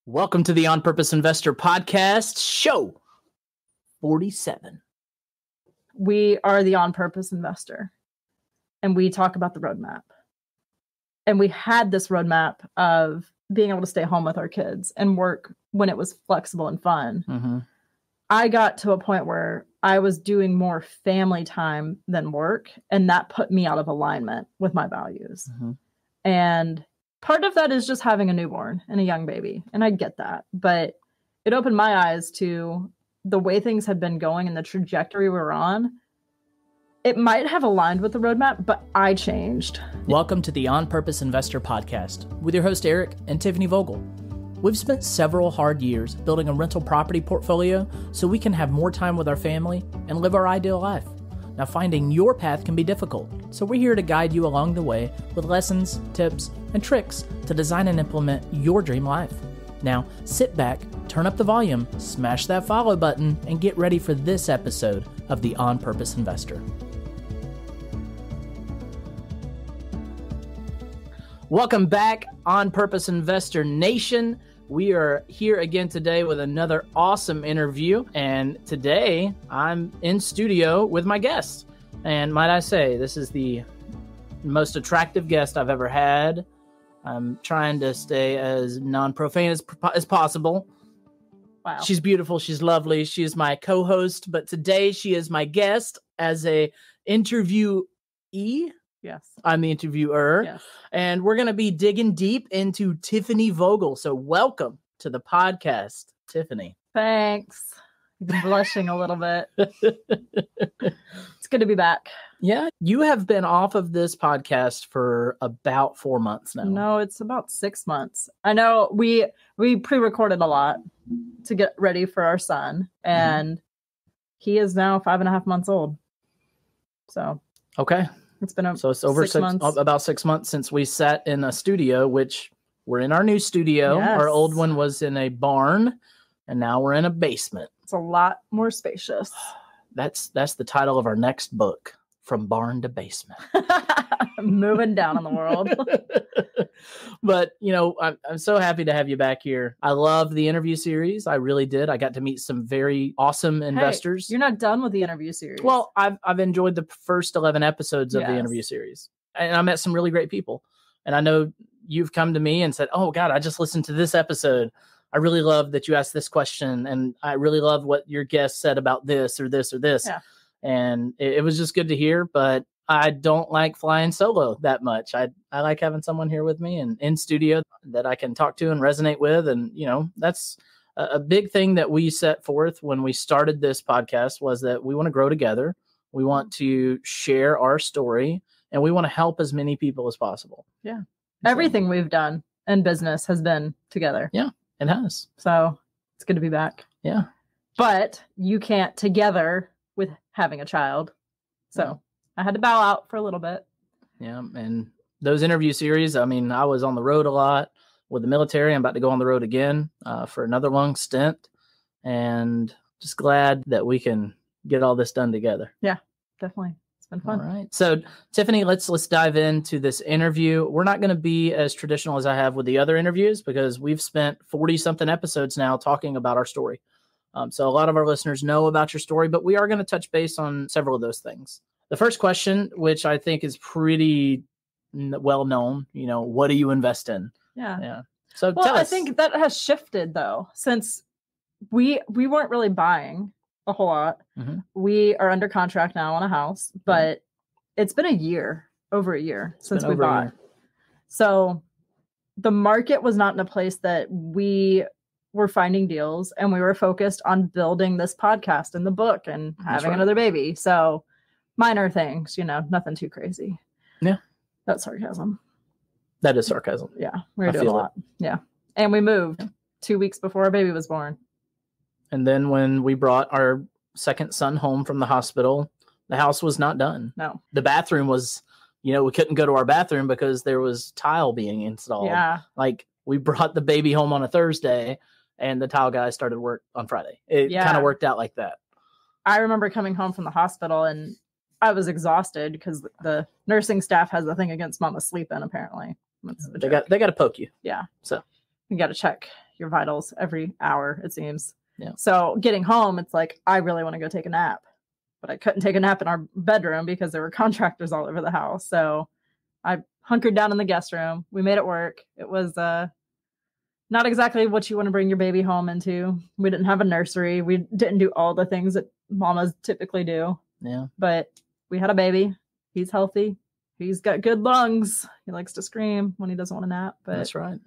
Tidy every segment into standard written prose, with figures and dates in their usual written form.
Welcome to the On Purpose Investor Podcast, show 47. We are the On Purpose Investor, and we talk about the roadmap. And we had this roadmap of being able to stay home with our kids and work when it was flexible and fun. Mm-hmm. I got to a point where I was doing more family time than work, and that put me out of alignment with my values. Mm-hmm. And part of that is just having a newborn and a young baby. And I get that. But it opened my eyes to the way things had been going and the trajectory we were on. It might have aligned with the roadmap, but I changed. Welcome to the On Purpose Investor Podcast with your host, Eric and Tiffany Vogel. We've spent several hard years building a rental property portfolio so we can have more time with our family and live our ideal life. Now, finding your path can be difficult, so we're here to guide you along the way with lessons, tips, and tricks to design and implement your dream life. Now, sit back, turn up the volume, smash that follow button, and get ready for this episode of the On Purpose Investor. Welcome back, On Purpose Investor Nation. We are here again today with another awesome interview, and today I'm in studio with my guest. And might I say, this is the most attractive guest I've ever had. I'm trying to stay as non-profane as possible. Wow. She's beautiful. She's lovely. She is my co-host, but today she is my guest as a interviewee. Yes. I'm the interviewer. Yes. And we're going to be digging deep into Tiffany Vogel. So welcome to the podcast, Tiffany. Thanks. I've been blushing a little bit. It's good to be back. Yeah. You have been off of this podcast for about 4 months now. No, it's about 6 months. I know we pre-recorded a lot to get ready for our son, and he is now 5.5 months old. So. Okay. It's been so it's over 6 months. About 6 months since we sat in a studio, which we're in our new studio. Yes. Our old one was in a barn, and now we're in a basement. It's a lot more spacious. That's the title of our next book, From Barn to Basement. Moving down in the world. But, you know, I'm so happy to have you back here. I love the interview series. I really did. I got to meet some very awesome investors. Hey, you're not done with the interview series. Well, I've enjoyed the first 11 episodes of the interview series. And I met some really great people. And I know you've come to me and said, oh, God, I just listened to this episode. I really love that you asked this question. And I really love what your guest said about this or this or this. Yeah. And it was just good to hear. But I don't like flying solo that much. I like having someone here with me and in studio that I can talk to and resonate with. And, you know, that's a big thing that we set forth when we started this podcast, was that we want to grow together. We want to share our story, and we want to help as many people as possible. Yeah. Everything we've done in business has been together. Yeah, it has. So it's good to be back. Yeah. But you can't together with having a child. So I had to bow out for a little bit. Yeah. And those interview series, I mean, I was on the road a lot with the military. I'm about to go on the road again for another long stint, and just glad that we can get all this done together. Yeah, definitely. It's been fun. All right. So Tiffany, let's dive into this interview. We're not going to be as traditional as I have with the other interviews, because we've spent 40 something episodes now talking about our story. So a lot of our listeners know about your story, but we are going to touch base on several of those things. The first question, which I think is pretty well known, you know, what do you invest in? Yeah. Yeah. So well, tell us. I think that has shifted though, since we weren't really buying a whole lot. Mm-hmm. We are under contract now on a house, but it's been over a year since we bought. So the market was not in a place that we were finding deals, and we were focused on building this podcast and the book and having another baby. So minor things, you know, nothing too crazy. Yeah. That's sarcasm. That is sarcasm. Yeah. We were doing a lot. Yeah. And we moved 2 weeks before our baby was born. And then when we brought our second son home from the hospital, the house was not done. No. The bathroom was, you know, we couldn't go to our bathroom because there was tile being installed. Yeah. Like, we brought the baby home on a Thursday and the tile guy started work on Friday. It kind of worked out like that. I remember coming home from the hospital and I was exhausted because the nursing staff has a thing against mama sleeping, apparently. They got to poke you. Yeah. So you got to check your vitals every hour, it seems. Yeah. So getting home, it's like, I really want to go take a nap. But I couldn't take a nap in our bedroom because there were contractors all over the house. So I hunkered down in the guest room. We made it work. It was not exactly what you want to bring your baby home into. We didn't have a nursery. We didn't do all the things that mamas typically do. Yeah. But we had a baby. He's healthy. He's got good lungs. He likes to scream when he doesn't want to nap. But that's right.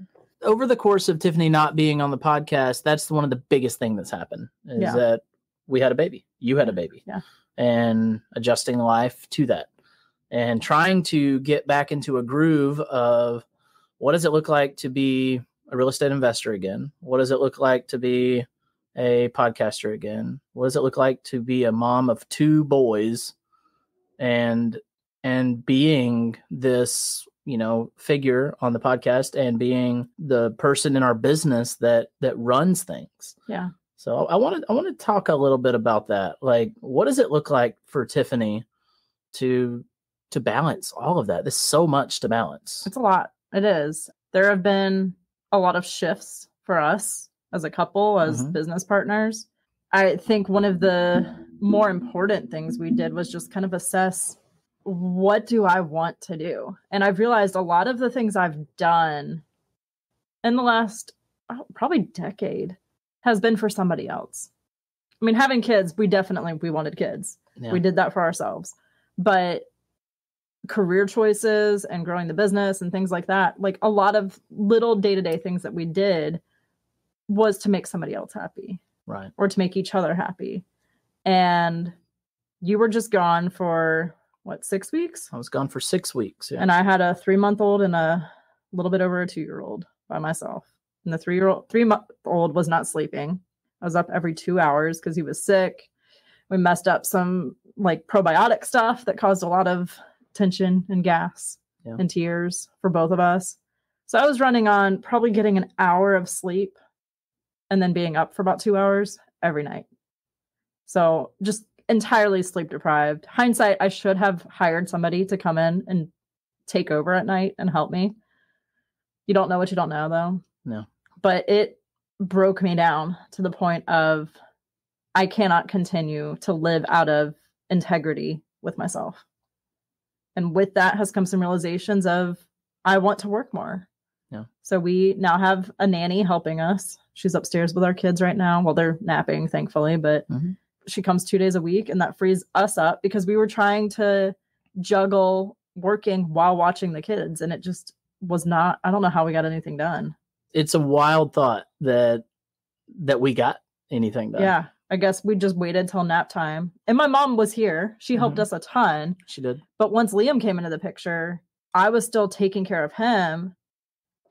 Over the course of Tiffany not being on the podcast, that's one of the biggest thing that's happened is that we had a baby. You had a baby. Yeah. And adjusting life to that and trying to get back into a groove of what does it look like to be a real estate investor again? What does it look like to be a podcaster again? What does it look like to be a mom of 2 boys and being this, figure on the podcast and being the person in our business that runs things. Yeah. So I want to talk a little bit about that. Like, what does it look like for Tiffany to balance all of that? There's so much to balance. It's a lot. It is. There have been a lot of shifts for us as a couple, as business partners. I think one of the more important things we did was just kind of assess, what do I want to do? And I've realized a lot of the things I've done in the last probably decade has been for somebody else. I mean, having kids, we wanted kids. Yeah. We did that for ourselves. But career choices and growing the business and things like that, like a lot of little day-to-day things that we did was to make somebody else happy. Right. Or to make each other happy. And you were just gone for, 6 weeks? I was gone for 6 weeks. Yeah. And I had a 3-month-old and a little bit over a 2-year-old by myself. And the 3-month-old was not sleeping. I was up every 2 hours because he was sick. We messed up some probiotic stuff that caused a lot of tension and gas and tears for both of us. So I was running on probably getting an hour of sleep and then being up for about 2 hours every night. So just entirely sleep deprived. Hindsight, I should have hired somebody to come in and take over at night and help me. You don't know what you don't know, though. No. But it broke me down to the point of I cannot continue to live out of integrity with myself. And with that has come some realizations of I want to work more. Yeah. So we now have a nanny helping us. She's upstairs with our kids right now. Well, they're napping, thankfully, but she comes 2 days a week, and that frees us up because we were trying to juggle working while watching the kids. And it just was not, I don't know how we got anything done. It's a wild thought that we got anything done. Yeah. I guess we just waited till nap time. And my mom was here. She helped us a ton. She did. But once Liam came into the picture, I was still taking care of him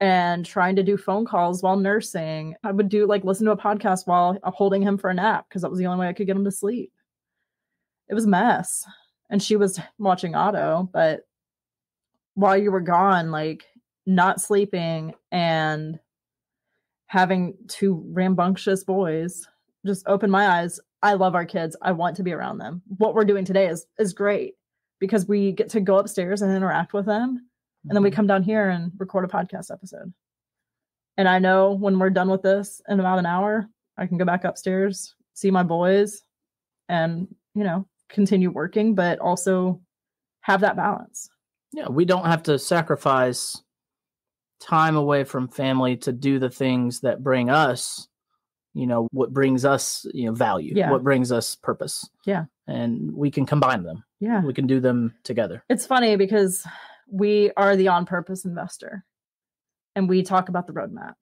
and trying to do phone calls while nursing. I would listen to a podcast while holding him for a nap because that was the only way I could get him to sleep. It was a mess. And she was watching Otto. But while you were gone, not sleeping and having 2 rambunctious boys just opened my eyes. I love our kids. I want to be around them. What we're doing today is great because we get to go upstairs and interact with them. And then we come down here and record a podcast episode. And I know when we're done with this in about an hour, I can go back upstairs, see my boys, and, continue working, but also have that balance. Yeah, we don't have to sacrifice time away from family to do the things that bring us, what brings us, value, what brings us purpose. Yeah. And we can combine them. Yeah. We can do them together. It's funny because we are the on-purpose investor and we talk about the roadmap.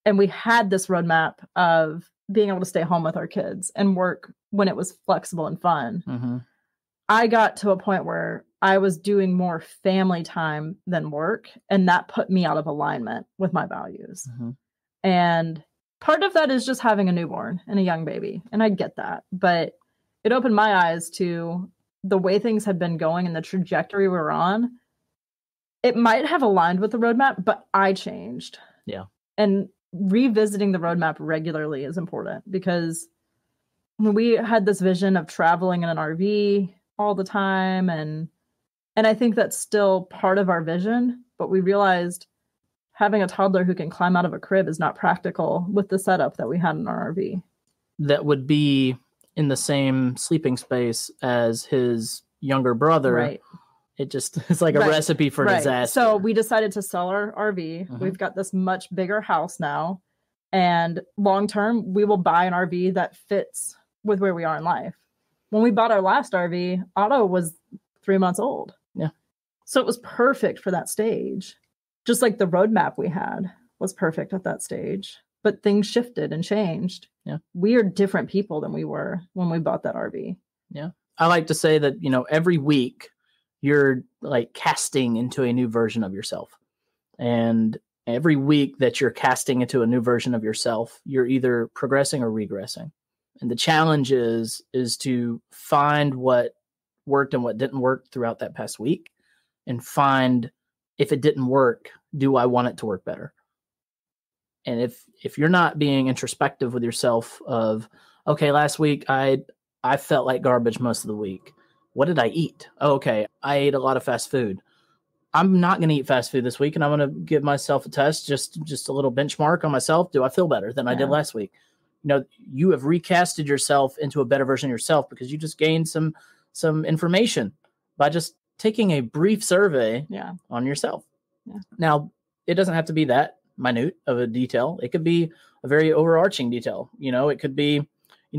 And we had this roadmap of being able to stay home with our kids and work when it was flexible and fun. I got to a point where I was doing more family time than work. And that put me out of alignment with my values. And part of that is just having a newborn and a young baby. And I get that. But it opened my eyes to the way things had been going and the trajectory we were on. It might have aligned with the roadmap, but I changed. Yeah. And revisiting the roadmap regularly is important because we had this vision of traveling in an RV all the time. And I think that's still part of our vision, but we realized having a toddler who can climb out of a crib is not practical with the setup that we had in our RV. That would be in the same sleeping space as his younger brother. Right. It's like a recipe for disaster. So we decided to sell our RV. Mm-hmm. We've got this much bigger house now. And long term, we will buy an RV that fits with where we are in life. When we bought our last RV, Otto was 3 months old. Yeah. So it was perfect for that stage. Just like the roadmap we had was perfect at that stage. But things shifted and changed. Yeah. We are different people than we were when we bought that RV. Yeah. I like to say that, every week you're like casting into a new version of yourself. And every week that you're casting into a new version of yourself, you're either progressing or regressing. And the challenge is to find what worked and what didn't work throughout that past week, and find, if it didn't work, do I want it to work better? And if you're not being introspective with yourself of, okay, last week I felt like garbage most of the week. What did I eat? Oh, okay, I ate a lot of fast food. I'm not going to eat fast food this week, and I'm going to give myself a test, just a little benchmark on myself. Do I feel better than I did last week? You have recasted yourself into a better version of yourself because you just gained some information by just taking a brief survey on yourself. Yeah. Now, it doesn't have to be that minute of a detail. It could be a very overarching detail. It could be,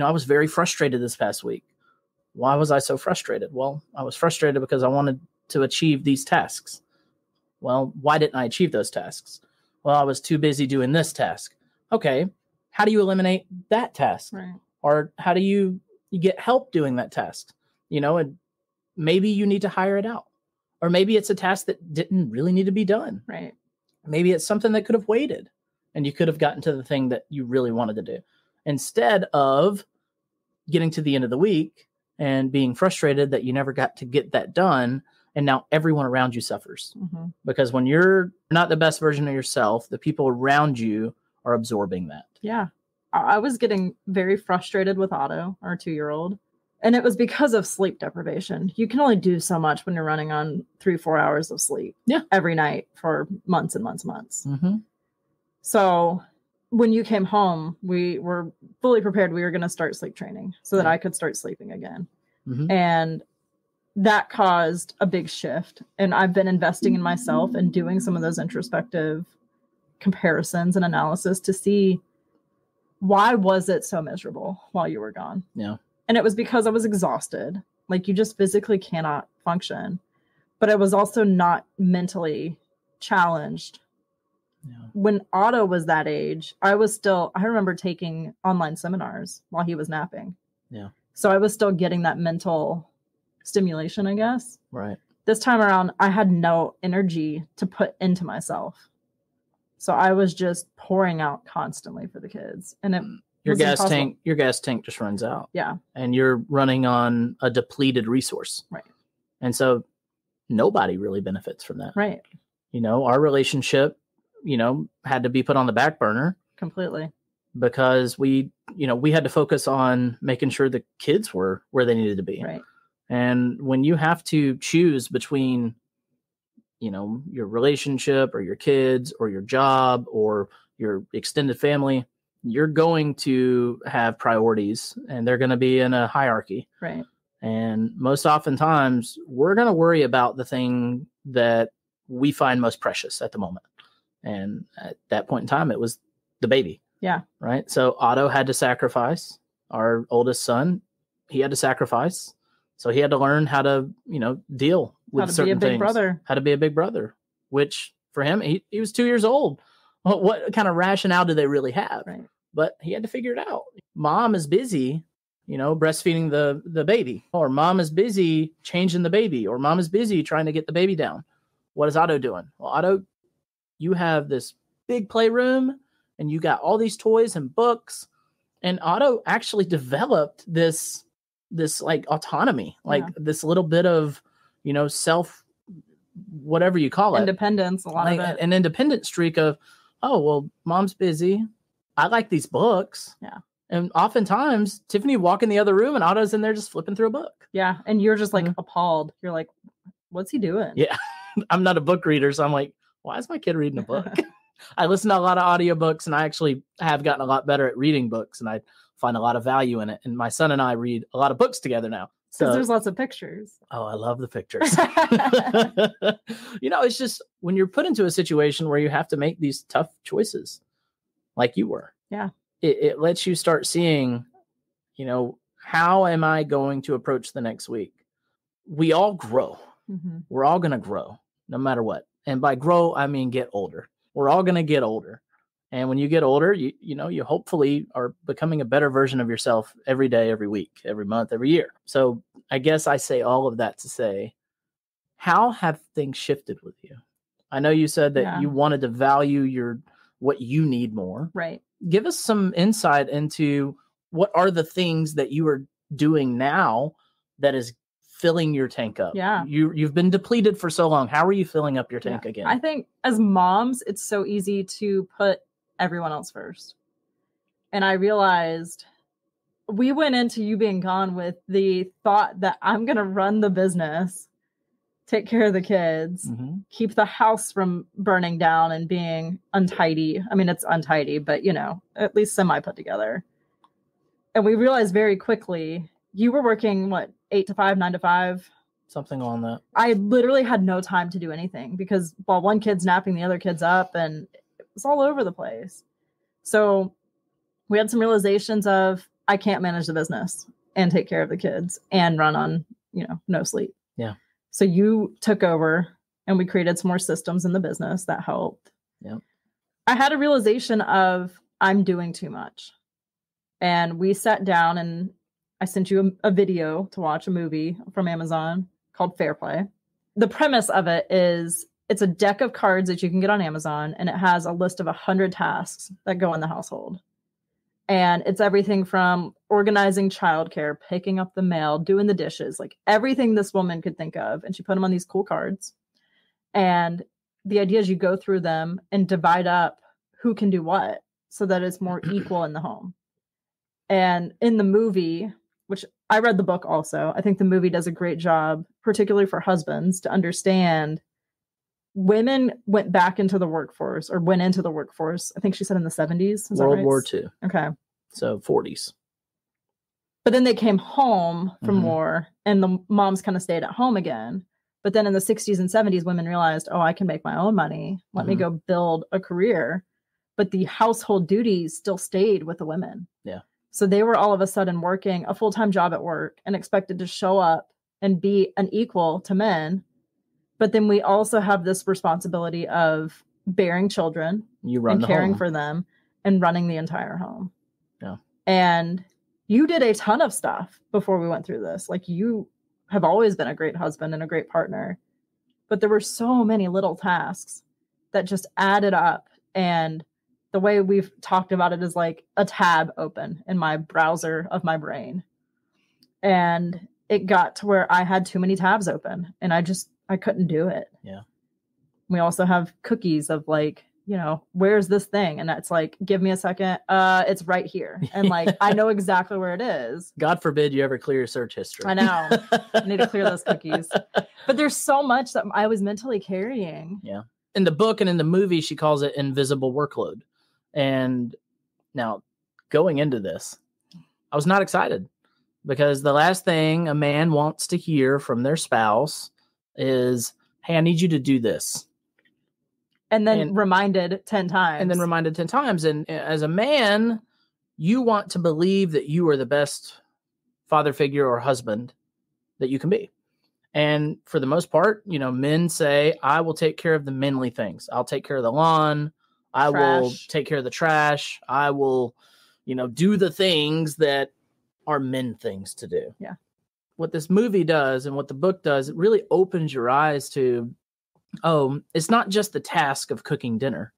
I was very frustrated this past week. Why was I so frustrated? Well, I was frustrated because I wanted to achieve these tasks. Well, why didn't I achieve those tasks? Well, I was too busy doing this task. Okay, how do you eliminate that task? Right. Or how do you get help doing that task? And maybe you need to hire it out. Or maybe it's a task that didn't really need to be done. Right. Maybe it's something that could have waited and you could have gotten to the thing that you really wanted to do. Instead of getting to the end of the week and being frustrated that you never got to get that done, and now everyone around you suffers. Mm-hmm. Because when you're not the best version of yourself, the people around you are absorbing that. Yeah. I was getting very frustrated with Otto, our 2-year-old. And it was because of sleep deprivation. You can only do so much when you're running on 3-4 hours of sleep every night for months and months and months. Mm-hmm. So when you came home, we were fully prepared. We were going to start sleep training so that I could start sleeping again. Mm-hmm. And that caused a big shift. And I've been investing in myself and doing some of those introspective comparisons and analysis to see, why was it so miserable while you were gone? Yeah. And it was because I was exhausted. Like, you just physically cannot function. But I was also not mentally challenged. Yeah. When Otto was that age, I remember taking online seminars while he was napping. Yeah. So I was still getting that mental stimulation, I guess. Right. This time around, I had no energy to put into myself. So I was just pouring out constantly for the kids. And your gas tank just runs out. Yeah. And you're running on a depleted resource. Right. And so nobody really benefits from that. Right. Our relationship, had to be put on the back burner. Completely. Because we had to focus on making sure the kids were where they needed to be. Right. And when you have to choose between, your relationship or your kids or your job or your extended family, you're going to have priorities, and they're going to be in a hierarchy. Right. And most oftentimes we're going to worry about the thing that we find most precious at the moment. And at that point in time, it was the baby. Yeah. Right. So Otto had to sacrifice. Our oldest son, he had to sacrifice. So he had to learn how to, deal with certain things. How to be a big brother, which for him, he was 2 years old. What kind of rationale do they really have? Right. But he had to figure it out. Mom is busy, breastfeeding the baby, or mom is busy changing the baby, or mom is busy trying to get the baby down. What is Otto doing? Well, Otto, you have this big playroom and you got all these toys and books, and Otto actually developed this like autonomy, like this little bit of, self, whatever you call it. Independence, a lot of it. An independent streak of, oh, well, mom's busy. I like these books. Yeah. And oftentimes Tiffany walk in the other room and Otto's in there just flipping through a book. Yeah. And you're just like appalled. You're like, what's he doing? Yeah. I'm not a book reader. So I'm like, why is my kid reading a book? I listen to a lot of audiobooks, and I actually have gotten a lot better at reading books, and I find a lot of value in it. And my son and I read a lot of books together now. Because there's lots of pictures. Oh, I love the pictures. It's just when you're put into a situation where you have to make these tough choices like you were. Yeah. It lets you start seeing, how am I going to approach the next week? We all grow. Mm-hmm. We're all going to grow no matter what. And by grow, I mean get older. We're all going to get older. And when you get older, you hopefully are becoming a better version of yourself every day, every week, every month, every year. So I guess I say all of that to say, how have things shifted with you? I know you said that you wanted to value what you need more. Right. Give us some insight into what are the things that you are doing now that is filling your tank up. Yeah. You've been depleted for so long. How are you filling up your tank again? I think as moms, it's so easy to put everyone else first. And I realized we went into you being gone with the thought that I'm going to run the business, take care of the kids, keep the house from burning down and being untidy. I mean, it's untidy, but at least semi put together. And we realized very quickly you were working 8 to 5, 9 to 5. Something on that. I literally had no time to do anything because while one kid's napping the other kid's up, and it's all over the place. So we had some realizations of I can't manage the business and take care of the kids and run on, no sleep. Yeah. So you took over and we created some more systems in the business that helped. Yeah. I had a realization of I'm doing too much. And we sat down and I sent you a video to watch a movie from Amazon called Fair Play. The premise of it is it's a deck of cards that you can get on Amazon, and it has a list of 100 tasks that go in the household. And it's everything from organizing childcare, picking up the mail, doing the dishes, like everything this woman could think of. And she put them on these cool cards. And the idea is you go through them and divide up who can do what so that it's more equal in the home. And in the movie, which I read the book also, I think the movie does a great job, particularly for husbands, to understand women went back into the workforce or went into the workforce. I think she said in the 70s. World War II. Okay. So 40s. But then they came home from war and the moms kind of stayed at home again. But then in the 60s and 70s, women realized, I can make my own money. Let me go build a career. But the household duties still stayed with the women. Yeah. So they were all of a sudden working a full-time job at work and expected to show up and be an equal to men. But then we also have this responsibility of bearing children and caring for them and running the entire home. Yeah. And you did a ton of stuff before we went through this. Like you have always been a great husband and a great partner, but there were so many little tasks that just added up. And the way we've talked about it is like a tab open in my browser of my brain. And it got to where I had too many tabs open and I couldn't do it. Yeah. We also have cookies of where's this thing? And that's like, give me a second. It's right here. And I know exactly where it is. God forbid you ever clear your search history. I know. I need to clear those cookies. But there's so much that I was mentally carrying. Yeah. In the book and in the movie, she calls it invisible workload. And now going into this, I was not excited because the last thing a man wants to hear from their spouse is, hey, I need you to do this. And then reminded 10 times. And then reminded 10 times. And as a man, you want to believe that you are the best father figure or husband that you can be. And for the most part, men say, I will take care of the manly things. I'll take care of the lawn. I will take care of the trash. I will, do the things that are men things to do. Yeah. What this movie does and what the book does, it really opens your eyes to, it's not just the task of cooking dinner.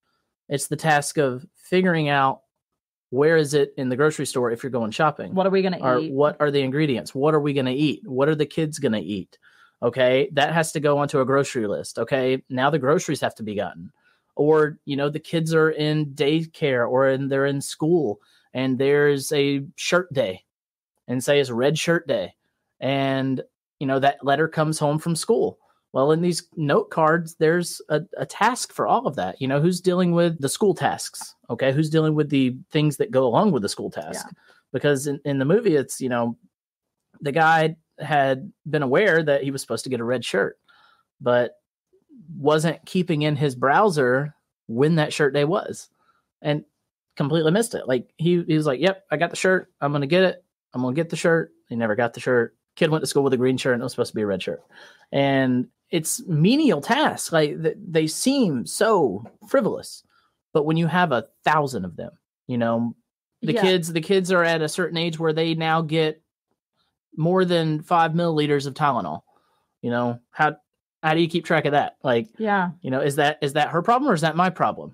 It's the task of figuring out where is it in the grocery store if you're going shopping. What are we going to eat? What are the ingredients? What are we going to eat? What are the kids going to eat? Okay, that has to go onto a grocery list. Okay, now the groceries have to be gotten. Or, the kids are in daycare or they're in school and there's a shirt day and say it's red shirt day. And, that letter comes home from school. Well, in these note cards, there's a task for all of that. You know, who's dealing with the school tasks? Okay. Who's dealing with the things that go along with the school task? Yeah. Because in the movie, it's, you know, the guy had been aware that he was supposed to get a red shirt, but wasn't keeping in his browser when that shirt day was, and completely missed it. Like he was like, yep, I got the shirt. I'm going to get it. I'm going to get the shirt. He never got the shirt. Kid went to school with a green shirt and it was supposed to be a red shirt. And it's menial tasks. Like they seem so frivolous, but when you have 1,000 of them, you know, the kids are at a certain age where they now get more than 5 milliliters of Tylenol. You know, how do you keep track of that? Like, yeah, you know, is that her problem or is that my problem?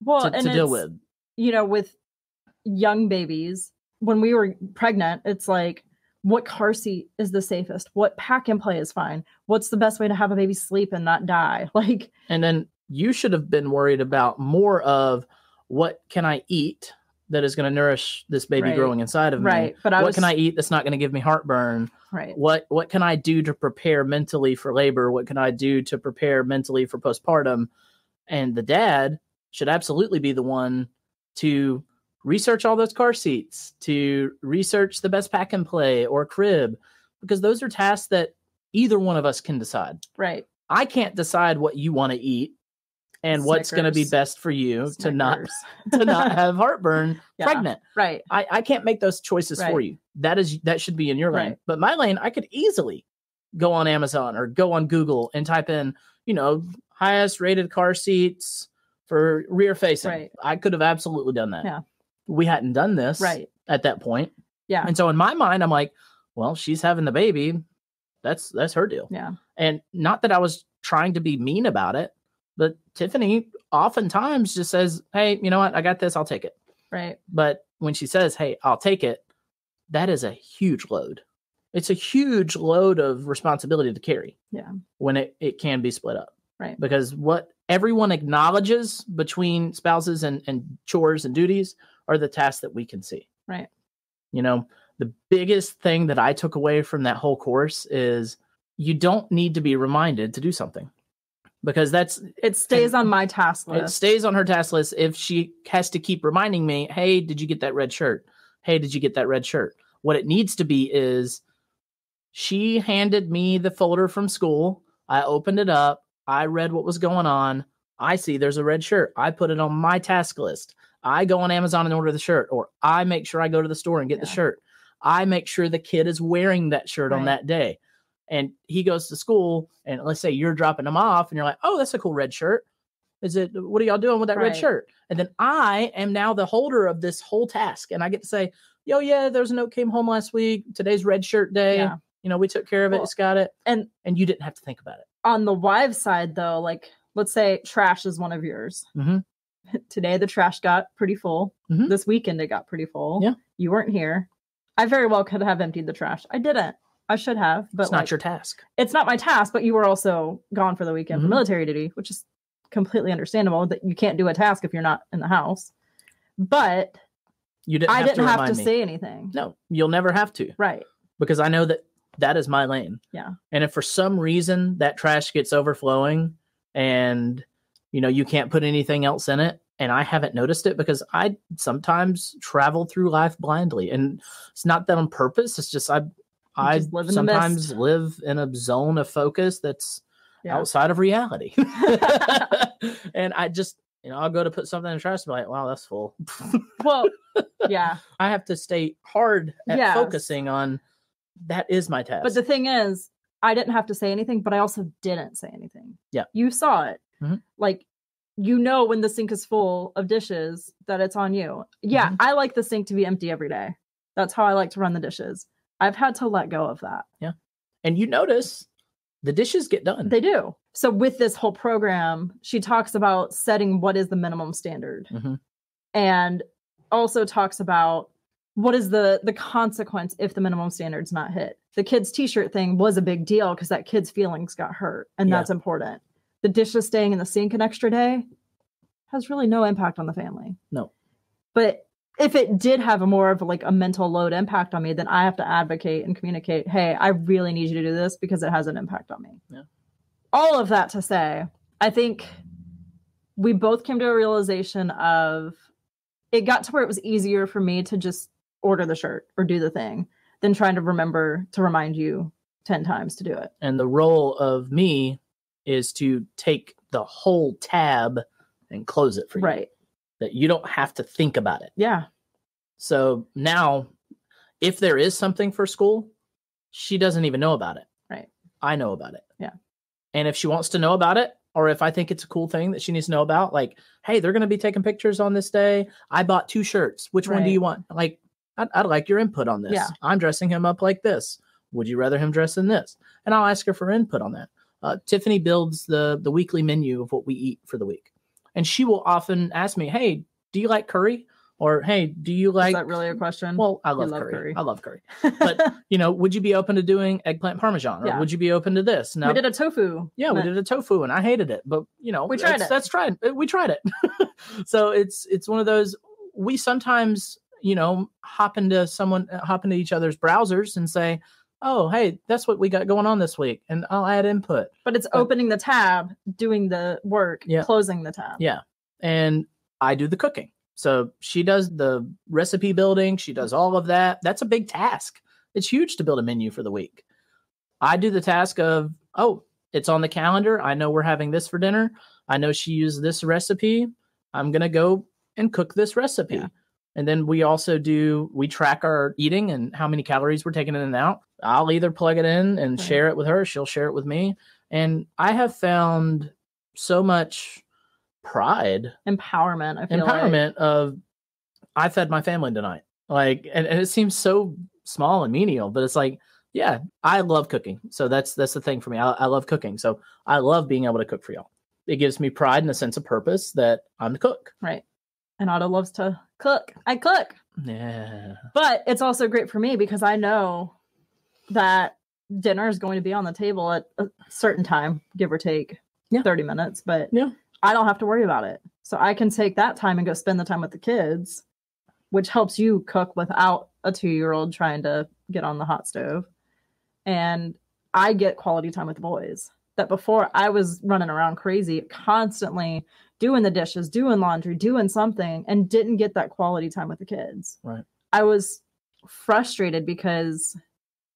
Well, to deal with, you know, with young babies, when we were pregnant, it's like, what car seat is the safest? What pack and play is fine? What's the best way to have a baby sleep and not die? Like, and then you should have been worried about more of what can I eat that is going to nourish this baby growing inside of me? Right. But what can I eat that's not going to give me heartburn? Right. What can I do to prepare mentally for labor? What can I do to prepare mentally for postpartum? And the dad should absolutely be the one to research all those car seats, to research the best pack and play or crib, because those are tasks that either one of us can decide. Right. I can't decide what you want to eat and what's going to be best for you to not have heartburn pregnant. Right. I can't make those choices for you. That should be in your lane. But my lane, I could easily go on Amazon or go on Google and type in, you know, highest rated car seats for rear facing. Right. I could have absolutely done that. Yeah. We hadn't done this at that point. Yeah. And so in my mind, I'm like, well, she's having the baby. That's her deal. Yeah. And not that I was trying to be mean about it, but Tiffany oftentimes just says, hey, you know what? I got this. I'll take it. Right. But when she says, hey, I'll take it, that is a huge load. It's a huge load of responsibility to carry. Yeah. When it can be split up. Right. Because what everyone acknowledges between spouses and chores and duties are the tasks that we can see. Right. You know, the biggest thing that I took away from that whole course is you don't need to be reminded to do something, because it stays on my task list. It stays on her task list. If she has to keep reminding me, hey, did you get that red shirt? Hey, did you get that red shirt? What it needs to be is she handed me the folder from school. I opened it up. I read what was going on. I see there's a red shirt. I put it on my task list. I go on Amazon and order the shirt, or I make sure I go to the store and get the shirt. I make sure the kid is wearing that shirt on that day. And he goes to school, and let's say you're dropping him off and you're like, oh, that's a cool red shirt. What are y'all doing with that red shirt? And then I am now the holder of this whole task. And I get to say, yo, yeah, there's a note came home last week. Today's red shirt day. Yeah. You know, we took care of it. It's got it. And you didn't have to think about it. On the wives' side, though, like, let's say trash is one of yours. Mm-hmm. Today, the trash got pretty full. Mm-hmm. This weekend, it got pretty full. Yeah. You weren't here. I very well could have emptied the trash. I didn't. I should have, but it's not your task. It's not my task, but you were also gone for the weekend for military duty, which is completely understandable that you can't do a task if you're not in the house. But I didn't have to say anything. No, you'll never have to. Right. Because I know that is my lane. Yeah. And if for some reason that trash gets overflowing and, you know, you can't put anything else in it, and I haven't noticed it because I sometimes travel through life blindly, and it's not that on purpose. It's just I sometimes live in a zone of focus that's outside of reality. And I just, you know, I'll go to put something in the trash and be like, wow, that's full. Well, yeah. I have to stay hard at focusing on that is my task. But the thing is, I didn't have to say anything, but I also didn't say anything. Yeah. You saw it. Mm-hmm. Like, you know, when the sink is full of dishes, that it's on you. Yeah. Mm-hmm. I like the sink to be empty every day. That's how I like to run the dishes. I've had to let go of that. Yeah. And you notice the dishes get done. They do. So with this whole program, she talks about setting what is the minimum standard. Mm-hmm. And also talks about what is the consequence if the minimum standard's not hit. The kid's t-shirt thing was a big deal because that kid's feelings got hurt. And that's important. The dishes staying in the sink an extra day has really no impact on the family. No. But if it did have a more of like a mental load impact on me, then I have to advocate and communicate, hey, I really need you to do this because it has an impact on me. Yeah. all of that to say, I think we both came to a realization of it got to where it was easier for me to just order the shirt or do the thing than trying to remember to remind you 10 times to do it. And the role of me is to take the whole tab and close it for you. Right. That you don't have to think about it. Yeah. So now, if there is something for school, she doesn't even know about it. Right. I know about it. Yeah. And if she wants to know about it, or if I think it's a cool thing that she needs to know about, like, hey, they're going to be taking pictures on this day. I bought 2 shirts. Which one do you want? Like, I'd like your input on this. Yeah. I'm dressing him up like this. Would you rather him dress in this? And I'll ask her for input on that. Tiffany builds the weekly menu of what we eat for the week. And she will often ask me, hey, do you like curry? Or, hey, do you like... Is that really a question? Well, I love curry. I love curry. But, would you be open to doing eggplant parmesan? Or would you be open to this? Now, we did a tofu. Yeah, we did a tofu, and I hated it. But, we tried it. We tried it. So it's one of those... We sometimes, hop into each other's browsers and say, oh, hey, that's what we got going on this week. And I'll add input. But it's opening the tab, doing the work, closing the tab. Yeah. And I do the cooking. So she does the recipe building. She does all of that. That's a big task. It's huge to build a menu for the week. I do the task of, oh, it's on the calendar. I know we're having this for dinner. I know she used this recipe. I'm going to go and cook this recipe. Yeah. And then we track our eating and how many calories we're taking in and out. I'll either plug it in and share it with her. She'll share it with me. And I have found so much pride, empowerment of I fed my family tonight. Like, and it seems so small and menial, but it's like, yeah, I love cooking. So that's the thing for me. I love cooking. So I love being able to cook for y'all. It gives me pride and a sense of purpose that I'm the cook. Right. And Otto loves to cook. I cook. Yeah. But it's also great for me because I know that dinner is going to be on the table at a certain time, give or take 30 minutes. But I don't have to worry about it. So I can take that time and go spend the time with the kids, which helps you cook without a 2-year-old trying to get on the hot stove. And I get quality time with the boys. That before I was running around crazy, constantly doing the dishes, doing laundry, doing something, and didn't get that quality time with the kids. Right. I was frustrated because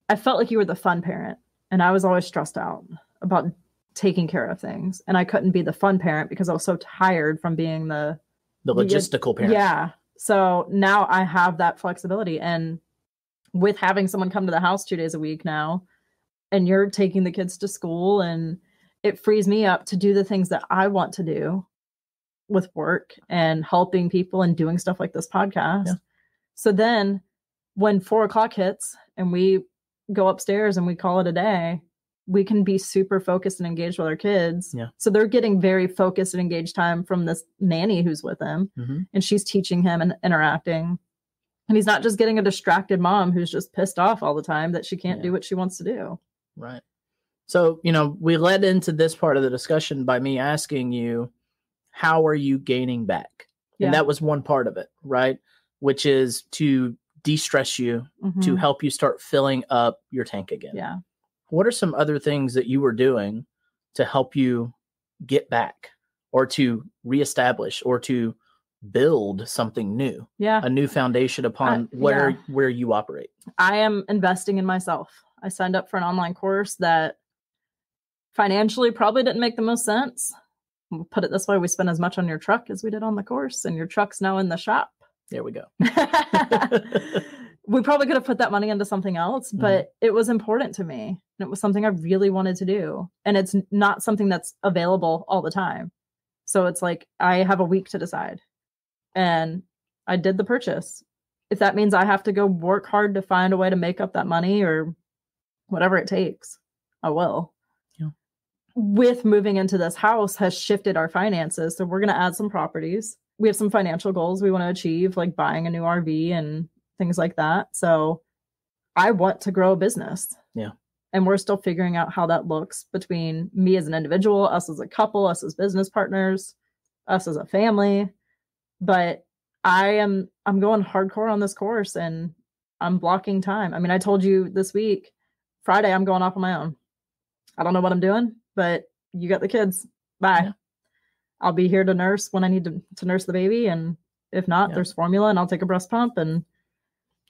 I felt like you were the fun parent, and I was always stressed out about taking care of things. And I couldn't be the fun parent because I was so tired from being the logistical parent. Yeah. So now I have that flexibility. And with having someone come to the house 2 days a week now, and you're taking the kids to school, and it frees me up to do the things that I want to do with work and helping people and doing stuff like this podcast. Yeah. So then when 4:00 hits and we go upstairs and we call it a day, we can be super focused and engaged with our kids. Yeah. So they're getting very focused and engaged time from this nanny who's with them. Mm-hmm. And she's teaching him and interacting. And he's not just getting a distracted mom who's just pissed off all the time that she can't do what she wants to do. Right. So, we led into this part of the discussion by me asking you, how are you gaining back? And that was one part of it, right? Which is to de-stress you, to help you start filling up your tank again. Yeah. What are some other things that you were doing to help you get back or to reestablish or to build something new? Yeah. A new foundation upon where you operate. I am investing in myself. I signed up for an online course that financially probably didn't make the most sense. We'll put it this way. We spent as much on your truck as we did on the course, and your truck's now in the shop. There we go. We probably could have put that money into something else, but it was important to me. And it was something I really wanted to do. And it's not something that's available all the time. So it's like, I have a week to decide. And I did the purchase. If that means I have to go work hard to find a way to make up that money or whatever it takes, I will. Yeah. With moving into this house has shifted our finances. So we're going to add some properties. We have some financial goals we want to achieve, like buying a new RV and things like that. So I want to grow a business. Yeah. And we're still figuring out how that looks between me as an individual, us as a couple, us as business partners, us as a family. But I'm going hardcore on this course and I'm blocking time. I mean, I told you this week, Friday, I'm going off on my own. I don't know what I'm doing, but you got the kids. Bye. Yeah. I'll be here to nurse when I need to nurse the baby. And if not, there's formula and I'll take a breast pump. And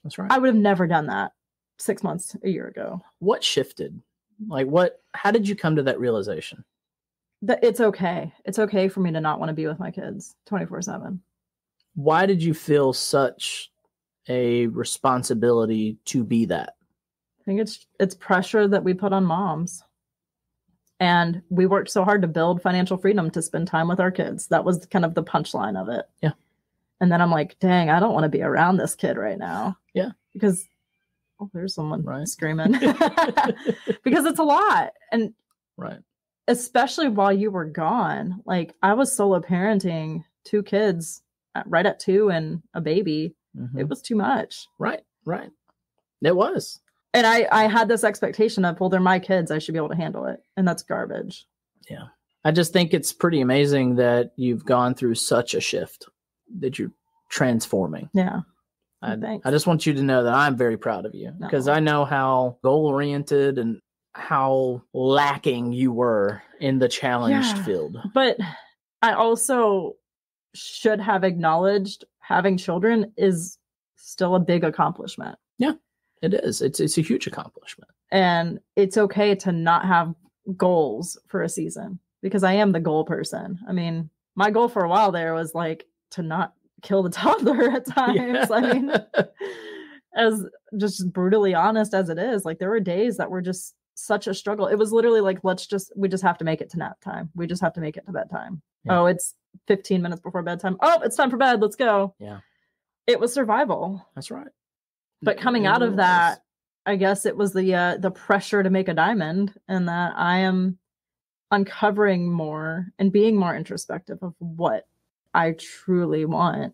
that's right. I would have never done that 6 months, a year ago. What shifted? Like how did you come to that realization? That it's okay. It's okay for me to not want to be with my kids 24/7. Why did you feel such a responsibility to be that? I think it's pressure that we put on moms. And we worked so hard to build financial freedom to spend time with our kids. That was kind of the punchline of it. Yeah. And then I'm like, dang, I don't want to be around this kid right now. Yeah. Because there's someone screaming. Because it's a lot. And especially while you were gone, like I was solo parenting 2 kids right at 2 and a baby. Mm-hmm. It was too much. Right. It was. And I had this expectation of, well, they're my kids. I should be able to handle it. And that's garbage. Yeah. I just think it's pretty amazing that you've gone through such a shift, that you're transforming. Yeah. I just want you to know that I'm very proud of you, because I know how goal-oriented and how lacking you were in the challenged field. But I also should have acknowledged having children is still a big accomplishment. Yeah. It is. It's a huge accomplishment. And it's okay to not have goals for a season, because I am the goal person. I mean, my goal for a while there was like to not kill the toddler at times. Yeah. I mean, as just brutally honest as it is, like there were days that were just such a struggle. It was literally like, we just have to make it to nap time. We just have to make it to bedtime. Yeah. Oh, it's 15 minutes before bedtime. Oh, it's time for bed. Let's go. Yeah. It was survival. That's right. But coming out of that, I guess it was the pressure to make a diamond, and that I am uncovering more and being more introspective of what I truly want.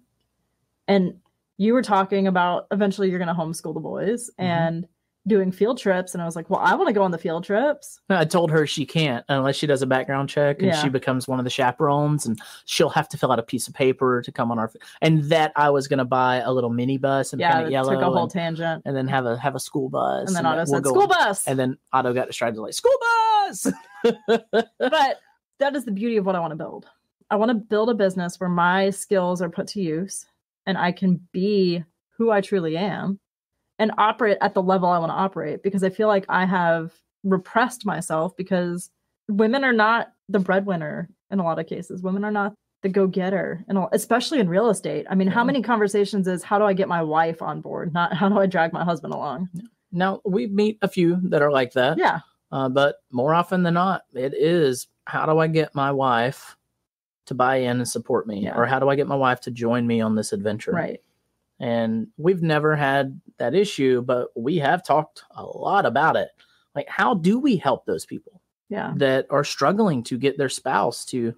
And you were talking about eventually you're going to homeschool the boys and doing field trips. And I was like, well, I want to go on the field trips. I told her she can't unless she does a background check and she becomes one of the chaperones, and she'll have to fill out a piece of paper to come on our, and that I was going to buy a little mini bus and paint it yellow. Took a whole tangent. And then have a school bus. And then Otto said, school bus. And then Otto got distracted, like, school bus. But that is the beauty of what I want to build. I want to build a business where my skills are put to use and I can be who I truly am and operate at the level I want to operate, because I feel like I have repressed myself, because women are not the breadwinner in a lot of cases. Women are not the go-getter, and especially in real estate. I mean, how many conversations is, how do I get my wife on board? Not how do I drag my husband along? Now, we meet a few that are like that. Yeah. But more often than not, it is, how do I get my wife to buy in and support me? Yeah. Or how do I get my wife to join me on this adventure? Right. And we've never had that issue, but we have talked a lot about it. Like, how do we help those people that are struggling to get their spouse to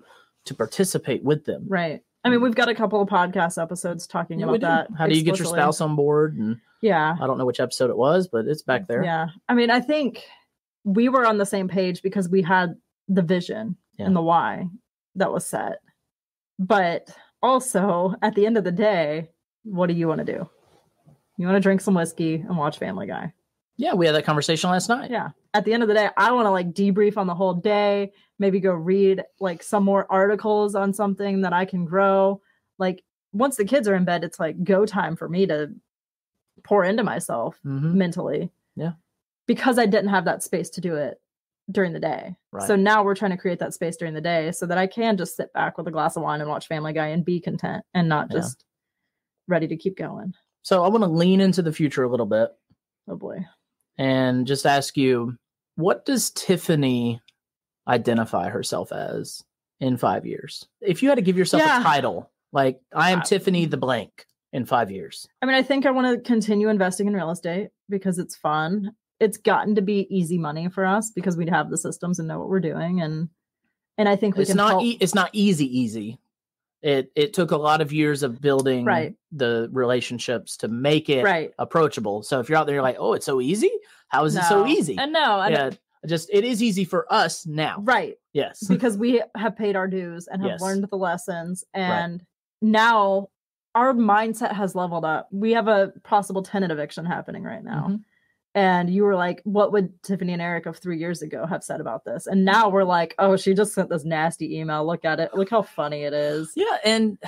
participate with them? Right. I mean, we've got a couple of podcast episodes talking about that. How do you get your spouse on board? And I don't know which episode it was, but it's back there. Yeah. I mean, I think we were on the same page because we had the vision and the why that was set. But also, at the end of the day, what do you want to do? You want to drink some whiskey and watch Family Guy. Yeah, we had that conversation last night. Yeah. At the end of the day, I want to like debrief on the whole day, maybe go read like some more articles on something that I can grow. Like once the kids are in bed, it's like go time for me to pour into myself mentally. Yeah. Because I didn't have that space to do it during the day. Right. So now we're trying to create that space during the day so that I can just sit back with a glass of wine and watch Family Guy and be content and not just ready to keep going. So I want to lean into the future a little bit. Oh boy. And just ask you, what does Tiffany identify herself as in 5 years? If you had to give yourself a title, like I am Tiffany the blank in 5 years. I mean, I think I want to continue investing in real estate because it's fun. It's gotten to be easy money for us because we have the systems and know what we're doing. And I think it's not easy. It took a lot of years of building the relationships to make it approachable. So if you're out there, you're like, oh, it's so easy. How is it so easy? And no, it is easy for us now. Right. Yes. Because we have paid our dues and have learned the lessons. And now our mindset has leveled up. We have a possible tenant eviction happening right now. And you were like, what would Tiffany and Eric of 3 years ago have said about this? And now we're like, oh, she just sent this nasty email. Look at it. Look how funny it is. Yeah. And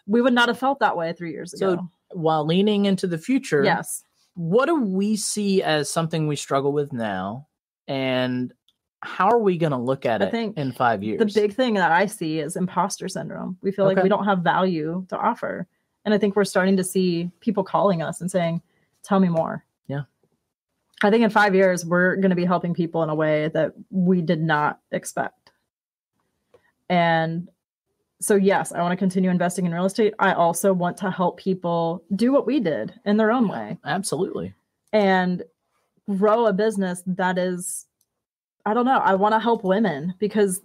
we would not have felt that way 3 years ago. So while leaning into the future, yes, what do we see as something we struggle with now? And how are we going to look at it in 5 years? The big thing that I see is imposter syndrome. We feel like we don't have value to offer. And I think we're starting to see people calling us and saying, tell me more. Yeah. I think in 5 years, we're going to be helping people in a way that we did not expect. And so, yes, I want to continue investing in real estate. I also want to help people do what we did in their own way. Absolutely. And grow a business that is, I don't know, I want to help women because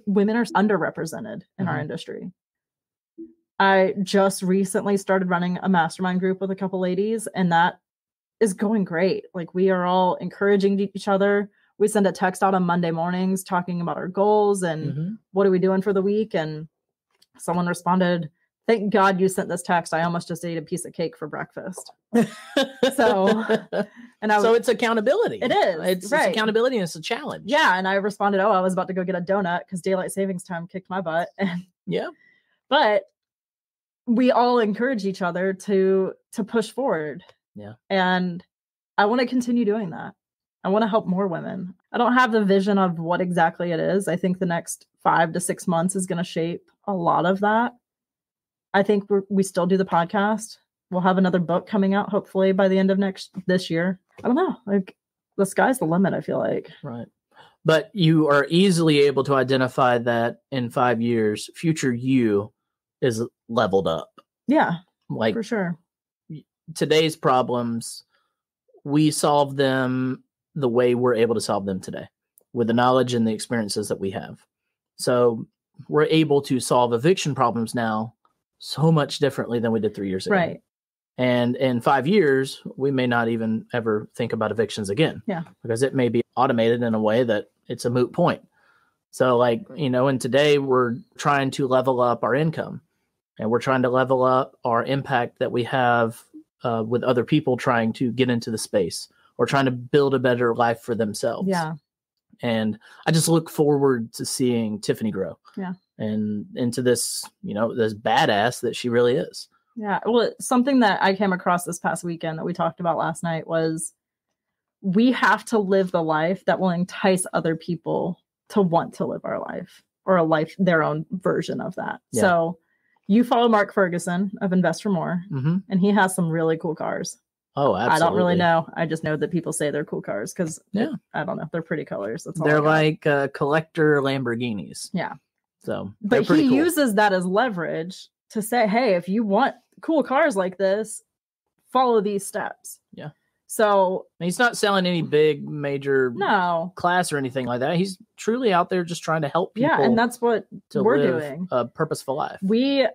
women are underrepresented in our industry. I just recently started running a mastermind group with a couple ladies, and that is going great. Like, we are all encouraging each other. We send a text out on Monday mornings talking about our goals and what are we doing for the week. And someone responded, thank God you sent this text. I almost just ate a piece of cake for breakfast. So it's accountability. It is. It's accountability, and it's a challenge. Yeah. And I responded, I was about to go get a donut because daylight savings time kicked my butt. Yeah. But we all encourage each other to push forward. Yeah. And I want to continue doing that. I want to help more women. I don't have the vision of what exactly it is. I think the next 5 to 6 months is going to shape a lot of that. I think we still do the podcast. We'll have another book coming out, hopefully by the end of this year. I don't know. Like, the sky's the limit, I feel like. Right. But you are easily able to identify that in 5 years, future you is leveled up. Yeah, like for sure. Today's problems, we solve them the way we're able to solve them today with the knowledge and the experiences that we have. So we're able to solve eviction problems now so much differently than we did 3 years ago. Right. And in 5 years, we may not even ever think about evictions again. Yeah. Because it may be automated in a way that it's a moot point. So and today we're trying to level up our income, and we're trying to level up our impact that we have with other people trying to get into the space or trying to build a better life for themselves. Yeah. And I just look forward to seeing Tiffany grow. Yeah. And into this, this badass that she really is. Yeah. Well, something that I came across this past weekend that we talked about last night was we have to live the life that will entice other people to want to live our life, or a life, their own version of that. Yeah. So you follow Mark Ferguson of Invest for More, and he has some really cool cars. Oh, absolutely. I don't really know. I just know that people say they're cool cars because I don't know. They're pretty colors. That's all. They're like collector Lamborghinis. Yeah. So, but he uses that as leverage to say, hey, if you want cool cars like this, follow these steps. Yeah. So he's not selling any big major class or anything like that. He's truly out there just trying to help people. Yeah, and that's what we're doing. A purposeful life. We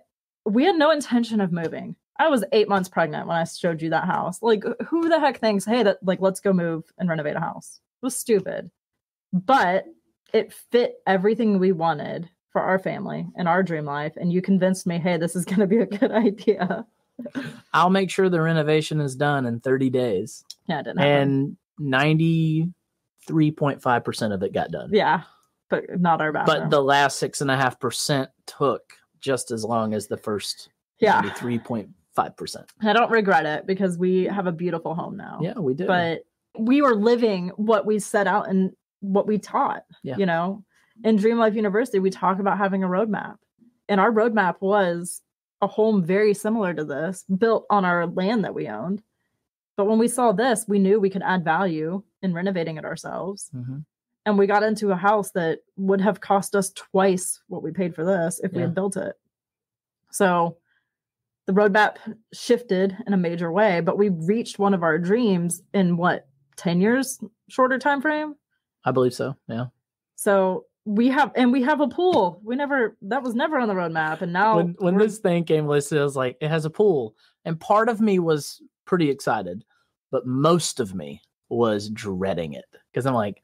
had no intention of moving. I was 8 months pregnant when I showed you that house. Like, who the heck thinks, hey, let's go move and renovate a house? It was stupid. But it fit everything we wanted for our family and our dream life. And you convinced me, hey, this is going to be a good idea. I'll make sure the renovation is done in 30 days. Yeah, it didn't happen. And 93.5% of it got done. Yeah, but not our bathroom. But the last 6.5% took just as long as the first 3.5%. I don't regret it because we have a beautiful home now. Yeah, we do. But we were living what we set out and what we taught. Yeah. In Dream Life University, we talk about having a roadmap. And our roadmap was a home very similar to this, built on our land that we owned. But when we saw this, we knew we could add value in renovating it ourselves. Mm-hmm. And we got into a house that would have cost us twice what we paid for this if we had built it. So the roadmap shifted in a major way, but we reached one of our dreams in 10 years shorter time frame? I believe so. Yeah. So we have a pool. That was never on the roadmap. And now when this thing came listed, I was like, it has a pool. And part of me was pretty excited, but most of me was dreading it because I'm like,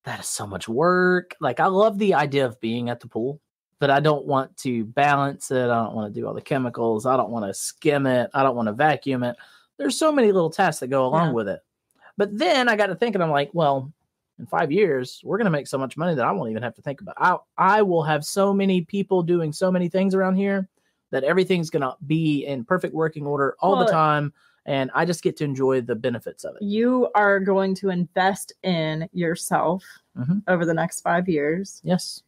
that is so much work. Like, I love the idea of being at the pool, but I don't want to balance it. I don't want to do all the chemicals. I don't want to skim it. I don't want to vacuum it. There's so many little tasks that go along with it. But then I got to thinking, I'm like, well, in 5 years, we're going to make so much money that I won't even have to think about it. I will have so many people doing so many things around here that everything's going to be in perfect working order all the time. And I just get to enjoy the benefits of it. You are going to invest in yourself over the next 5 years. Yes.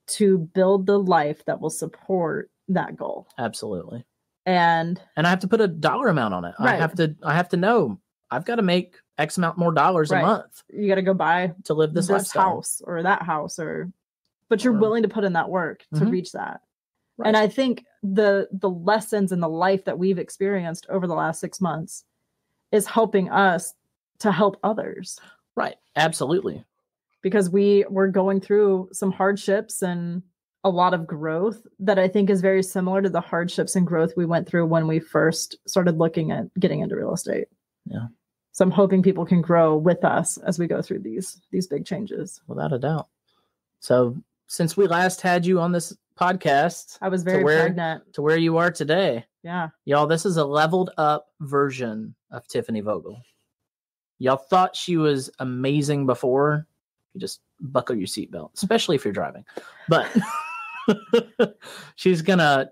To build the life that will support that goal. Absolutely. And I have to put a dollar amount on it. Right. I have to know I've got to make X amount more dollars a month. You got to go buy to live this house or that house, but you're willing to put in that work to reach that. Right. And I think the lessons in the life that we've experienced over the last 6 months is helping us to help others. Right. Absolutely. Because we're going through some hardships and a lot of growth that I think is very similar to the hardships and growth we went through when we first started looking at getting into real estate. Yeah. So I'm hoping people can grow with us as we go through these big changes. Without a doubt. So since we last had you on this podcast, I was very pregnant to where you are today. Yeah. Y'all, this is a leveled up version of Tiffany Vogel. Y'all thought she was amazing before. You just buckle your seatbelt, especially if you're driving. But she's gonna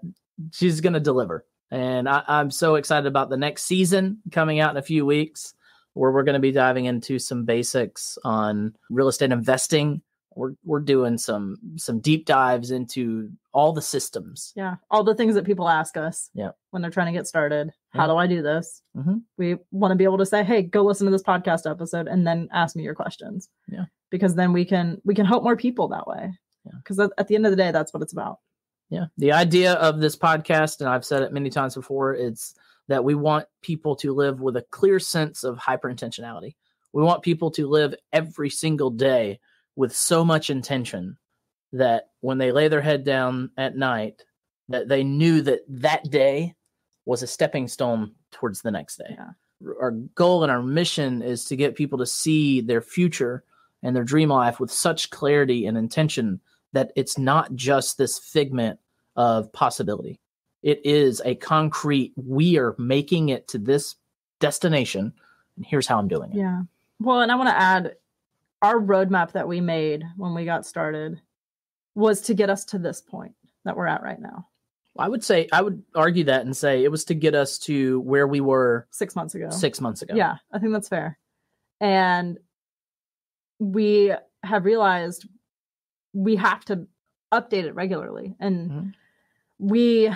deliver. And I'm so excited about the next season coming out in a few weeks, where we're going to be diving into some basics on real estate investing. We're doing some deep dives into all the systems. Yeah. All the things that people ask us when they're trying to get started. How do I do this? We want to be able to say, hey, go listen to this podcast episode and then ask me your questions. Yeah. Because then we can help more people that way. Yeah. Because at the end of the day, that's what it's about. Yeah. The idea of this podcast, and I've said it many times before, it's that we want people to live with a clear sense of hyper-intentionality. We want people to live every single day with so much intention that when they lay their head down at night, that they knew that day was a stepping stone towards the next day. Yeah. Our goal and our mission is to get people to see their future and their dream life with such clarity and intention that it's not just this figment of possibility. It is a concrete, we are making it to this destination, and here's how I'm doing it. Yeah. Well, and I want to add, our roadmap that we made when we got started was to get us to this point that we're at right now. I would argue that and say it was to get us to where we were 6 months ago. 6 months ago. Yeah, I think that's fair. And we have realized we have to update it regularly. And we're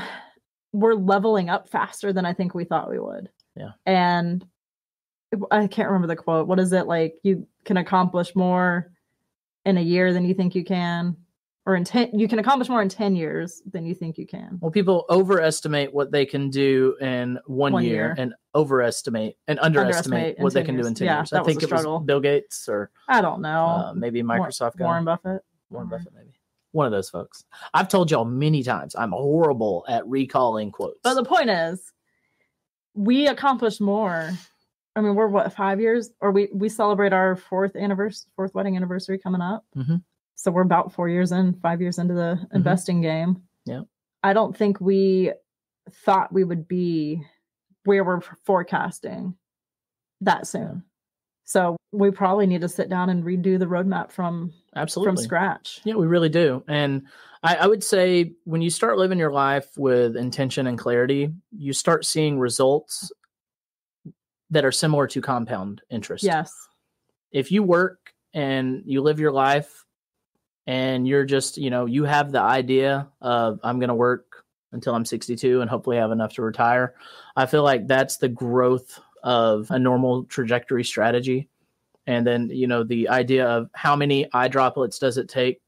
leveling up faster than I think we thought we would. Yeah. And I can't remember the quote. What is it? Like, you can accomplish more in a year than you think you can, or you can accomplish more in 10 years than you think you can. Well, people overestimate what they can do in one year and overestimate and underestimate what they can do in 10 years. I think it was Bill Gates, or I don't know, maybe Microsoft guy. Warren Buffett, maybe. One of those folks. I've told y'all many times I'm horrible at recalling quotes. But the point is, we accomplished more. I mean, we're what, 5 years? Or we celebrate our fourth wedding anniversary coming up. So we're about 4 years in, 5 years into the investing game. Yeah. I don't think we thought we would be where we're forecasting that soon. Yeah. So we probably need to sit down and redo the roadmap from scratch. Yeah, we really do. And I would say when you start living your life with intention and clarity, you start seeing results that are similar to compound interest. Yes. If you work and you live your life and you're just, you have the idea of, I'm going to work until I'm 62 and hopefully have enough to retire. I feel like that's the growth of a normal trajectory strategy. And then, the idea of how many eye droplets does it take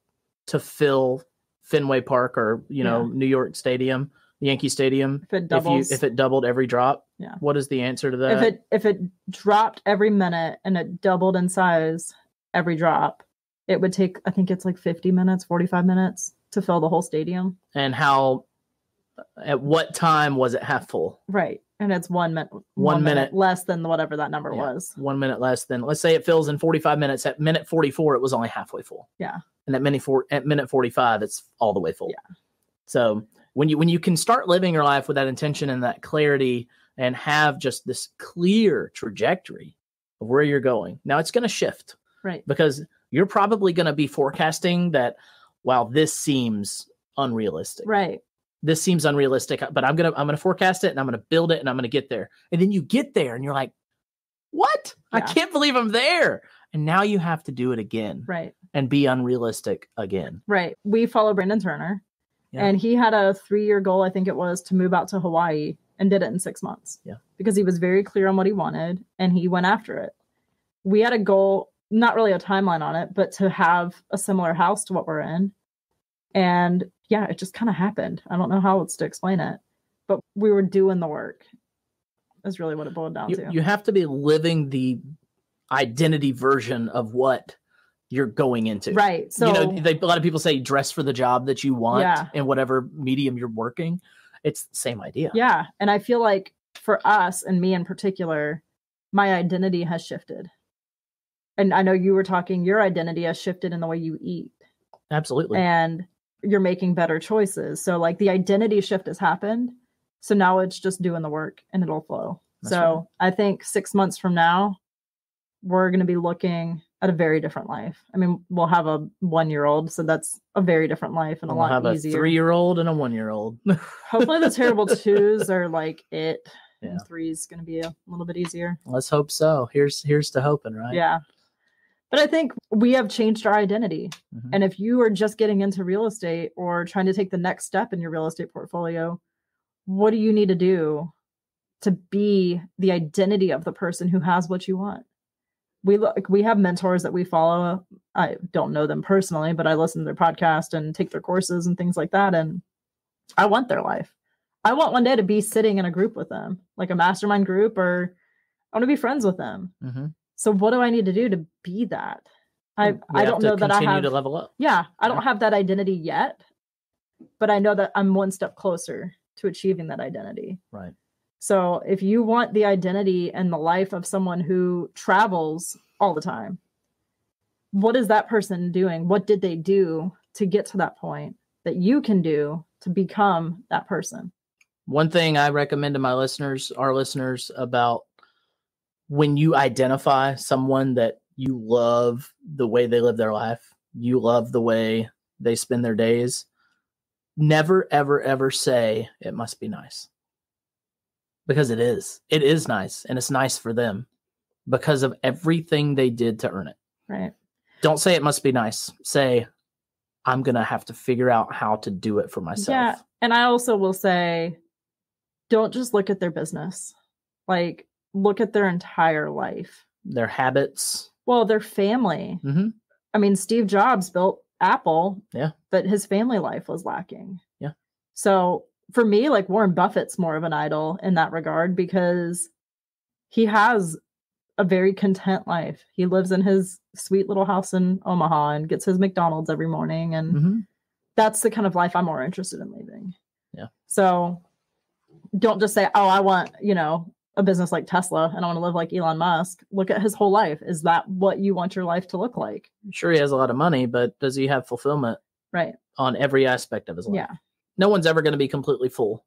to fill Fenway Park or, New York Stadium, Yankee Stadium. If it doubles. If it doubled every drop. Yeah. What is the answer to that? If it dropped every minute and it doubled in size every drop, it would take, I think it's like 50 minutes, 45 minutes to fill the whole stadium. And at what time was it half full? Right. And it's 1 minute. 1 minute less than whatever that number was. 1 minute less than, let's say it fills in 45 minutes. At minute 44, it was only halfway full. Yeah. And at minute 45, it's all the way full. Yeah. So when you can start living your life with that intention and that clarity and have just this clear trajectory, of where you're going. Now it's going to shift. Right. Because you're probably going to be forecasting that, wow, this seems unrealistic. Right. This seems unrealistic, but I'm going to forecast it and I'm going to build it and I'm going to get there. And then you get there and you're like, what? Yeah. I can't believe I'm there. And now you have to do it again. Right. And be unrealistic again. Right. We follow Brandon Turner and he had a 3-year goal, I think it was, to move out to Hawaii and did it in 6 months. Yeah. Because he was very clear on what he wanted and he went after it. We had a goal, not really a timeline on it, but to have a similar house to what we're in. And yeah, it just kind of happened. I don't know how else to explain it, but we were doing the work. That's really what it boiled down to. You have to be living the identity version of what you're going into. Right. So, a lot of people say dress for the job that you want in whatever medium you're working. It's the same idea. Yeah. And I feel like for us and me in particular, my identity has shifted. And I know you were talking, your identity has shifted in the way you eat. Absolutely. And you're making better choices. So like the identity shift has happened. So now it's just doing the work and it'll flow. That's right. I think 6 months from now, we're going to be looking at a very different life. I mean, we'll have a 1-year-old, so that's a very different life and a lot easier. We'll have a 3-year-old and a 1-year-old. Hopefully the terrible 2s are like it. Yeah. And 3 is going to be a little bit easier. Let's hope so. Here's to hoping, right? Yeah. But I think we have changed our identity. Mm-hmm. And if you are just getting into real estate or trying to take the next step in your real estate portfolio, what do you need to do to be the identity of the person who has what you want? We have mentors that we follow. I don't know them personally, but I listen to their podcast and take their courses and things like that. And I want their life. I want one day to be sitting in a group with them, like a mastermind group, or I want to be friends with them. Mm-hmm. So what do I need to do to be that? I don't know that I have to level up. Yeah. I don't have that identity yet, but I know that I'm one step closer to achieving that identity. Right. So if you want the identity and the life of someone who travels all the time, what is that person doing? What did they do to get to that point that you can do to become that person? One thing I recommend to our listeners about when you identify someone that you love the way they live their life, you love the way they spend their days, never, ever, ever say it must be nice. Because it is. It is nice. And it's nice for them because of everything they did to earn it. Right. Don't say it must be nice. Say, I'm going to have to figure out how to do it for myself. Yeah. And I also will say, don't just look at their business. Like, look at their entire life. Their habits. Well, their family. Mm-hmm. I mean, Steve Jobs built Apple. Yeah. But his family life was lacking. Yeah. So for me, like Warren Buffett's more of an idol in that regard because he has a very content life. He lives in his sweet little house in Omaha and gets his McDonald's every morning. And that's the kind of life I'm more interested in leading. Yeah. So don't just say, oh, I want, a business like Tesla and I want to live like Elon Musk. Look at his whole life. Is that what you want your life to look like? I'm sure he has a lot of money, but does he have fulfillment? Right. On every aspect of his life? Yeah. No one's ever going to be completely full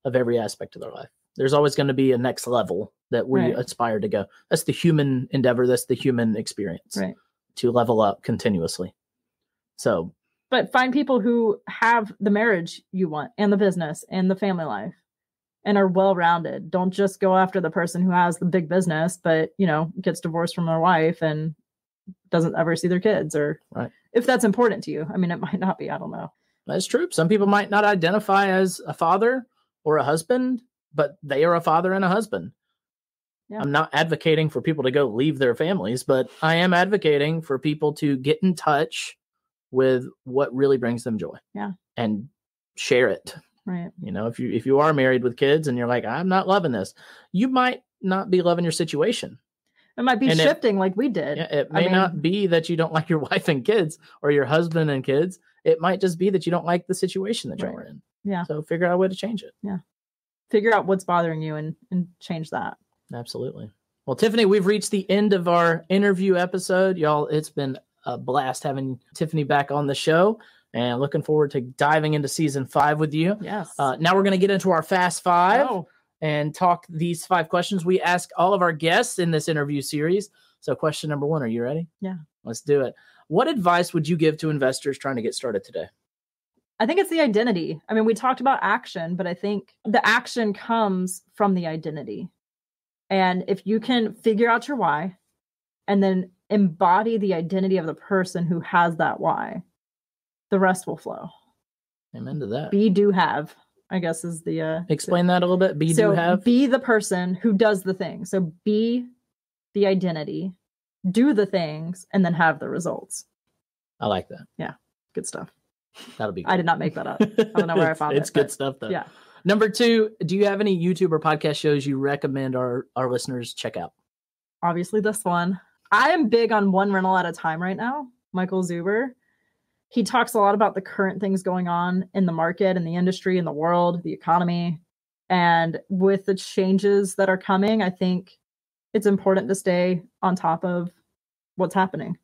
of every aspect of their life. There's always going to be a next level that we aspire to go. That's the human endeavor. That's the human experience. Right. To level up continuously. So. But find people who have the marriage you want and the business and the family life and are well-rounded. Don't just go after the person who has the big business, but, gets divorced from their wife and doesn't ever see their kids or if that's important to you. I mean, it might not be. I don't know. That's true. Some people might not identify as a father or a husband, but they are a father and a husband. Yeah. I'm not advocating for people to go leave their families, but I am advocating for people to get in touch with what really brings them joy. Yeah. And share it. Right. If you are married with kids and you're like, I'm not loving this, you might not be loving your situation. It might be shifting like we did. Yeah, it may not be that you don't like your wife and kids or your husband and kids. It might just be that you don't like the situation that you're in. Yeah. So figure out a way to change it. Yeah. Figure out what's bothering you and change that. Absolutely. Well, Tiffany, we've reached the end of our interview episode. Y'all, it's been a blast having Tiffany back on the show and looking forward to diving into season 5 with you. Yes. Now we're going to get into our Fast 5. Oh. and talk these 5 questions we ask all of our guests in this interview series. So question number 1, are you ready? Yeah. Let's do it. What advice would you give to investors trying to get started today? I think it's the identity. I mean, we talked about action, but I think the action comes from the identity. And if you can figure out your why and then embody the identity of the person who has that why, the rest will flow. Amen to that. Be, do, have, I guess is the... Explain that a little bit. Be, do, have. Be the person who does the thing. So be the identity, do the things, and then have the results. I like that. Yeah. Good stuff. That'll be good. I did not make that up. I don't know where I found it. It's good stuff, though. Yeah. Number 2, do you have any YouTube or podcast shows you recommend our listeners check out? Obviously, this one. I am big on One Rental at a Time right now. Michael Zuber. He talks a lot about the current things going on in the market, in the industry, in the world, the economy. And with the changes that are coming, I think it's important to stay on top of what's happening.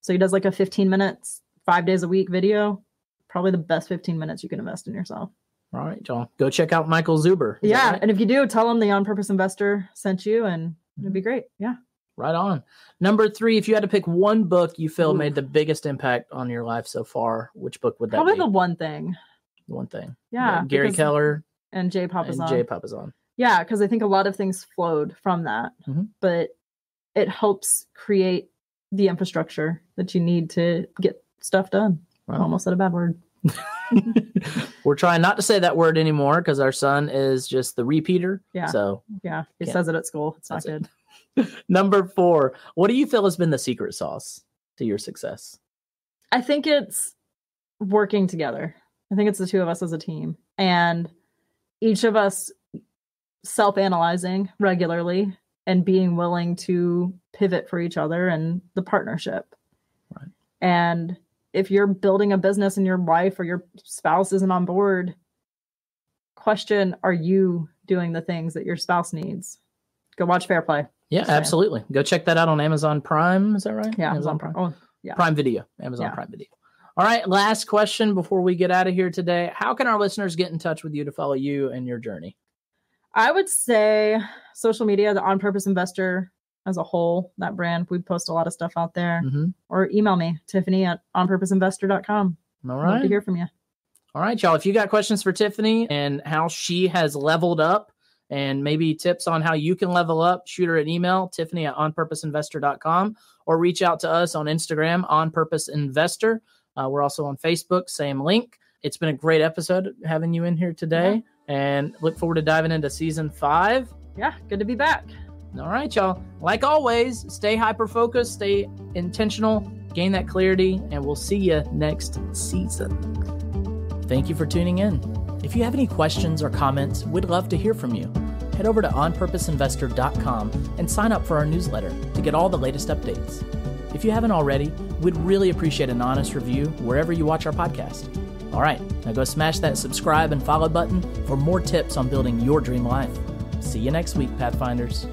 So he does like a 15 minutes, 5 days a week video. Probably the best 15 minutes you can invest in yourself. All right, y'all. Go check out Michael Zuber. Yeah. Right? And if you do, tell him the On Purpose Investor sent you and it'd be great. Yeah. Right on. Number 3, if you had to pick one book you feel made the biggest impact on your life so far, which book would that Probably be? The One Thing. The One Thing. Yeah. Gary Keller. And Jay Papasan. Jay Papasan. Yeah, because I think a lot of things flowed from that. Mm-hmm. But it helps create the infrastructure that you need to get stuff done. Right. I almost said a bad word. We're trying not to say that word anymore because our son is just the repeater. Yeah. So yeah, he says it at school. It's not good. Number 4, what do you feel has been the secret sauce to your success? I think it's working together. I think it's the 2 of us as a team and each of us self-analyzing regularly and being willing to pivot for each other and the partnership. Right. And if you're building a business and your wife or your spouse isn't on board, question, are you doing the things that your spouse needs? Go watch Fair Play. Yeah, absolutely. Go check that out on Amazon Prime. Is that right? Yeah, Amazon Prime. Oh, yeah. Prime Video. Amazon Prime Video. All right, last question before we get out of here today. How can our listeners get in touch with you to follow you and your journey? I would say social media, the On Purpose Investor as a whole, that brand, we post a lot of stuff out there. Mm-hmm. Or email me, Tiffany at onpurposeinvestor.com. All right. Love to hear from you. All right, y'all. If you got questions for Tiffany and how she has leveled up and maybe tips on how you can level up, shoot her an email, Tiffany at onpurposeinvestor.com, or reach out to us on Instagram, On Purpose Investor. We're also on Facebook, same link. It's been a great episode having you in here today, and look forward to diving into season 5. Yeah, good to be back. All right, y'all. Like always, stay hyper-focused, stay intentional, gain that clarity, and we'll see you next season. Thank you for tuning in. If you have any questions or comments, we'd love to hear from you. Head over to onpurposeinvestor.com and sign up for our newsletter to get all the latest updates. If you haven't already, we'd really appreciate an honest review wherever you watch our podcast. All right, now go smash that subscribe and follow button for more tips on building your dream life. See you next week, Pathfinders.